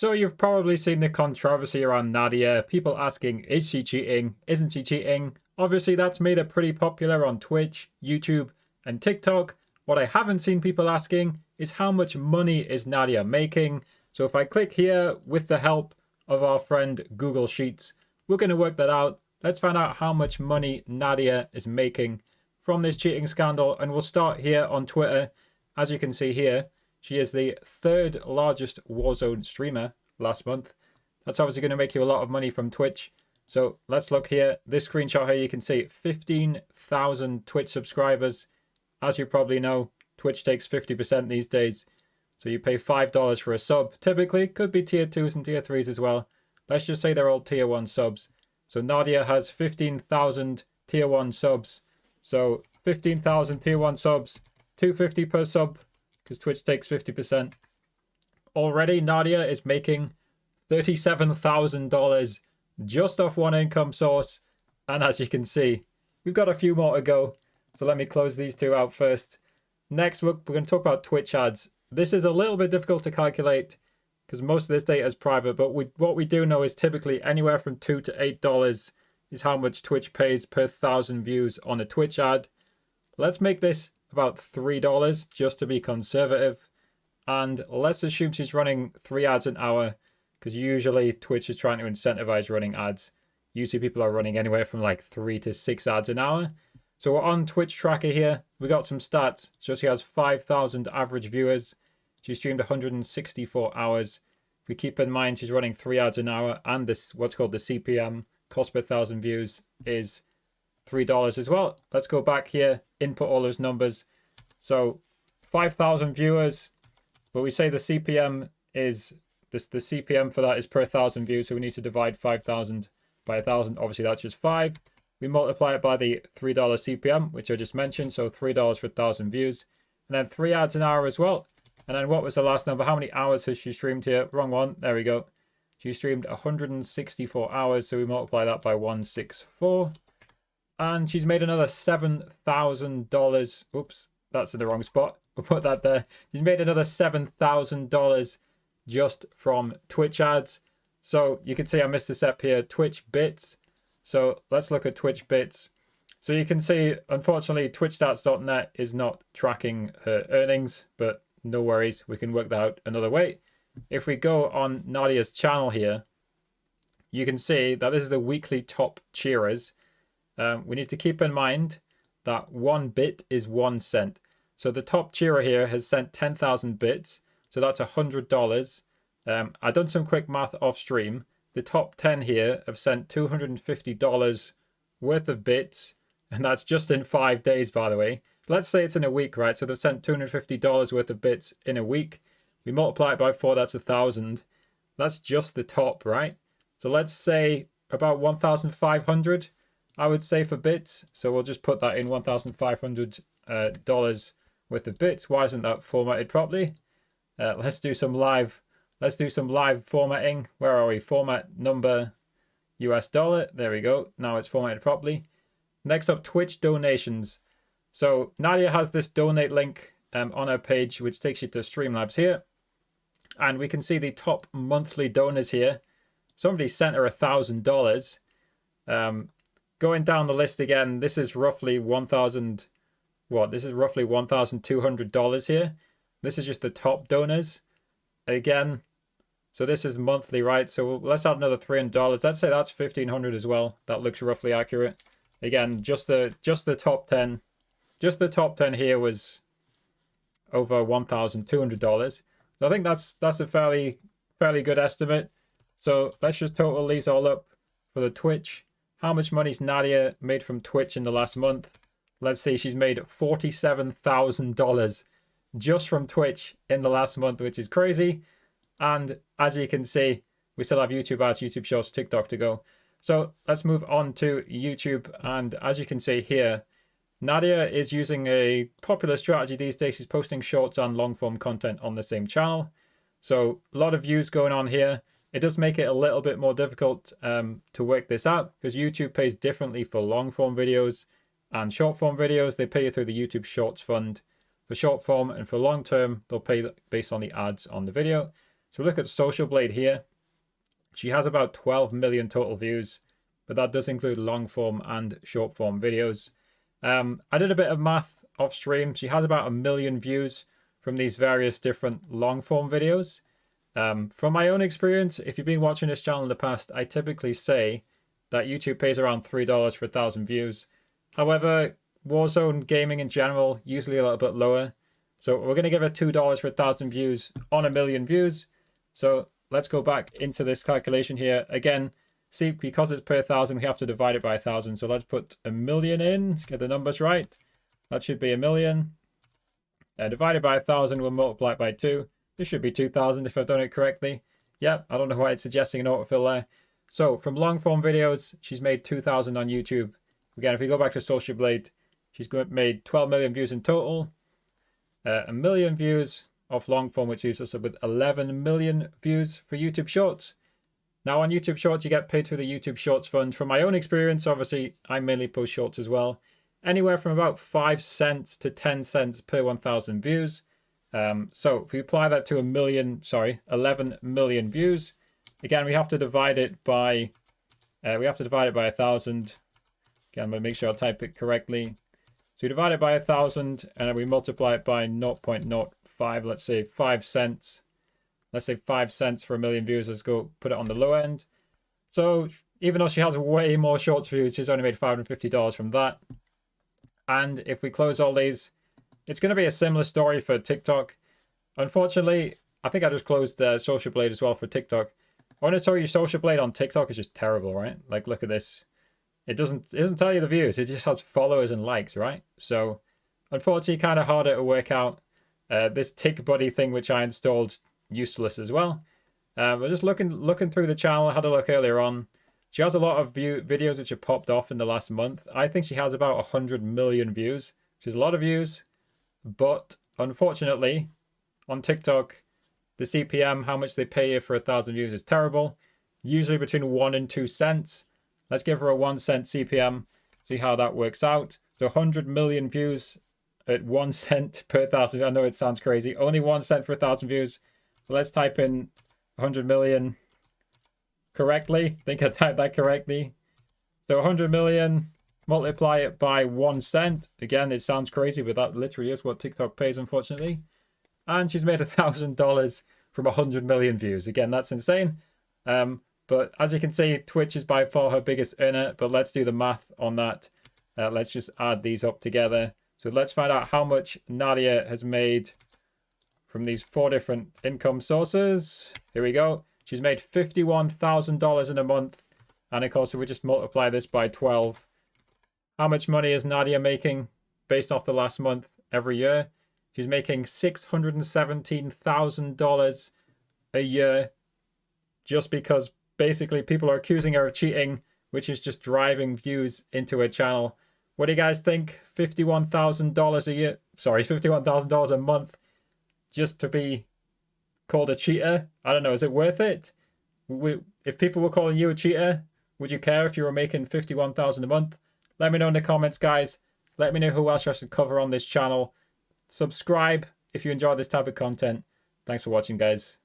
So you've probably seen the controversy around Nadia, people asking, is she cheating? Isn't she cheating? Obviously that's made her pretty popular on Twitch, YouTube, and TikTok. What I haven't seen people asking is how much money is Nadia making? So if I click here with the help of our friend Google Sheets, we're going to work that out. Let's find out how much money Nadia is making from this cheating scandal. And we'll start here on Twitter. As you can see here, she is the third largest Warzone streamer last month. That's obviously going to make you a lot of money from Twitch. So let's look here. This screenshot here, you can see 15,000 Twitch subscribers. As you probably know, Twitch takes 50% these days. So you pay $5 for a sub. Typically, could be tier 2s and tier 3s as well. Let's just say they're all tier 1 subs. So Nadia has 15,000 tier 1 subs. So 15,000 tier 1 subs, $2.50 per sub, because Twitch takes 50%. Already, Nadia is making $37,000 just off one income source. And as you can see, we've got a few more to go. So let me close these two out first. Next, we're going to talk about Twitch ads. This is a little bit difficult to calculate because most of this data is private. But what we do know is typically anywhere from $2 to $8 is how much Twitch pays per 1,000 views on a Twitch ad. Let's make this about $3 just to be conservative. And let's assume she's running 3 ads an hour because usually Twitch is trying to incentivize running ads. Usually people are running anywhere from like 3 to 6 ads an hour. So we're on Twitch tracker here. We got some stats. So she has 5,000 average viewers. She streamed 164 hours. If we keep in mind she's running 3 ads an hour and this what's called the CPM, cost per 1,000 views, is $3 as well. Let's go back here, input all those numbers. So 5,000 viewers, but we say the CPM is this. The CPM for that is per 1,000 views. So we need to divide 5,000 by 1,000. Obviously that's just 5. We multiply it by the $3 CPM, which I just mentioned. So $3 for 1,000 views, and then 3 ads an hour as well. And then what was the last number? How many hours has she streamed here? Wrong one. There we go. She streamed 164 hours. So we multiply that by 164. And she's made another $7,000. Oops, that's in the wrong spot. We'll put that there. She's made another $7,000 just from Twitch ads. So you can see I missed a step here. Twitch bits. So let's look at Twitch bits. So you can see, unfortunately, twitchstats.net is not tracking her earnings, but no worries. We can work that out another way. If we go on Nadia's channel here, you can see that this is the weekly top cheerers. We need to keep in mind that 1 bit is 1 cent. So the top cheerer here has sent 10,000 bits. So that's $100. I've done some quick math off stream. The top 10 here have sent $250 worth of bits. And that's just in 5 days, by the way. Let's say it's in a week, right? So they've sent $250 worth of bits in a week. We multiply it by 4, that's 1,000. That's just the top, right? So let's say about 1,500, I would say, for bits. So we'll just put that in $1,500 worth of bits. Why isn't that formatted properly? Let's do some live formatting. Where are we? Format number US dollar. There we go. Now it's formatted properly. Next up, Twitch donations. So Nadia has this donate link on her page, which takes you to Streamlabs here. And we can see the top monthly donors here. Somebody sent her $1,000. Going down the list again, this is roughly $1,200 here. This is just the top donors. Again, so this is monthly, right? So let's add another $300. Let's say that's $1,500 as well. That looks roughly accurate. Again, just the top 10. Just the top 10 here was over $1,200. So I think that's a fairly good estimate. So let's just total these all up for the Twitch. How much money's Nadia made from Twitch in the last month? Let's see, she's made $47,000 just from Twitch in the last month, which is crazy. And as you can see, we still have YouTube ads, YouTube Shorts, TikTok to go. So let's move on to YouTube. And as you can see here, Nadia is using a popular strategy these days. She's posting shorts and long form content on the same channel. So a lot of views going on here. It does make it a little bit more difficult to work this out because YouTube pays differently for long form videos and short form videos. They pay you through the YouTube Shorts Fund for short form, and for long term, they'll pay based on the ads on the video. So look at Social Blade here. She has about 12 million total views, but that does include long form and short form videos. I did a bit of math off stream. She has about 1 million views from these various different long form videos. From my own experience, if you've been watching this channel in the past, I typically say that YouTube pays around $3 for 1,000 views. However, Warzone gaming in general, usually a little bit lower. So we're going to give her $2 for 1,000 views on 1 million views. So let's go back into this calculation here. Again, see, because it's per 1,000, we have to divide it by 1,000. So let's put 1 million in. Let's get the numbers right. That should be 1 million. Divided by 1,000, we'll multiply it by 2. This should be 2,000 if I've done it correctly. Yep, I don't know why it's suggesting an autofill there. So from long form videos, she's made 2,000 on YouTube. Again, if we go back to Social Blade, she's made 12 million views in total. 1 million views off long form, which leaves us with 11 million views for YouTube Shorts. Now on YouTube Shorts, you get paid through the YouTube Shorts Fund. From my own experience, obviously, I mainly post shorts as well. Anywhere from about 5 cents to 10 cents per 1,000 views. So if we apply that to 11 million views, again, we have to divide it by 1,000. Again, I'm going to make sure I type it correctly. So we divide it by 1,000 and then we multiply it by 0.05, let's say 5 cents. Let's say 5 cents for 1 million views. Let's go put it on the low end. So even though she has way more shorts views, she's only made $550 from that. And if we close all these, it's going to be a similar story for TikTok. Unfortunately, I think I just closed the Social Blade as well for TikTok. I want to tell you, Social Blade on TikTok is just terrible, right? Like, look at this. It doesn't tell you the views. It just has followers and likes, right? So, unfortunately, kind of harder to work out. This Tick Buddy thing, which I installed, useless as well. We're just looking through the channel. I had a look earlier on. She has a lot of videos which have popped off in the last month. I think she has about 100 million views, which is a lot of views. But unfortunately, on TikTok, the CPM, how much they pay you for 1,000 views, is terrible. Usually between 1 and 2 cents. Let's give her a 1 cent CPM, see how that works out. So 100 million views at 1 cent per 1,000. I know it sounds crazy. Only 1 cent for 1,000 views. But let's type in 100 million correctly. I think I typed that correctly. So 100 million, multiply it by 1 cent. Again, it sounds crazy, but that literally is what TikTok pays, unfortunately. And she's made $1,000 from 100 million views. Again, that's insane. But as you can see, Twitch is by far her biggest earner. But let's do the math on that. Let's just add these up together. So let's find out how much Nadia has made from these 4 different income sources. Here we go. She's made $51,000 in a month. And of course, if we just multiply this by 12, how much money is Nadia making based off the last month every year? She's making $617,000 a year just because basically people are accusing her of cheating, which is just driving views into her channel. What do you guys think? $51,000 a year, sorry, $51,000 a month just to be called a cheater? I don't know, is it worth it? If people were calling you a cheater, would you care if you were making $51,000 a month? Let me know in the comments, guys. Let me know who else I should cover on this channel. Subscribe if you enjoy this type of content. Thanks for watching, guys.